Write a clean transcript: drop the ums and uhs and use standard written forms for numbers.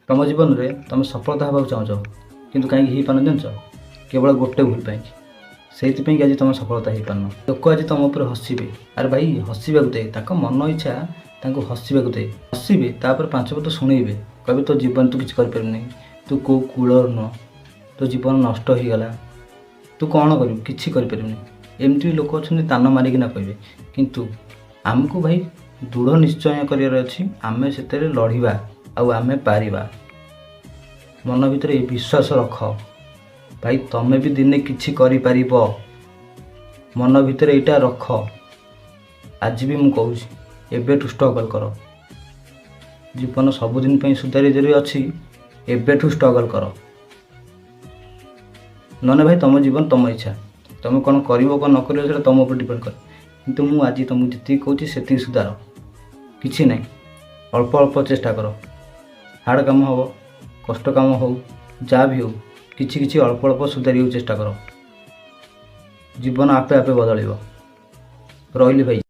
तुम जीवन में तुम सफलता हाँ चाहछ कि कहीं पान जान केवल गोटे भूल पाई से आज तुम सफलता हो पान लोक आज तुम उपर हसबे। अरे भाई हसवा दे मन इच्छा हसवा दे हसबे तापर 5 पद शुणेबे कहे तो जीवन तू किसी कर तू कौ कूलर नुह तो जीवन नष्ट हो गला तू कौन कर कि एमती लोक अच्छा तान मारिकिना कहे किंतु आमको भाई दृढ़ निश्चय करार अच्छी आमे से लड़वा आमे पारिबा मन भितर ये विश्वास रख भाई तमें भी दिने किछि करि परिबो मन भितर एटा रख। आज भी मु कहूँ एबेठू स्ट्रगल कर जीवन सबुदिन पे सुधारी जरूरी अच्छी एबेठू स्ट्रगल कर नने भाई तुम जीवन तुम इच्छा तुम कौन कर न कर तुम ऊपर डिपेंड कर किंतु मु आज तुमको जी कहूँ से सुधार किछि नहीं अल्प अल्प चेष्टा कर हार्ड काम हो कष्ट काम हो जहाँ भी हो किछि किछि अल्प अल्प सुधार चेष्टा कर जीवन आपे आपे बदल रही भाई।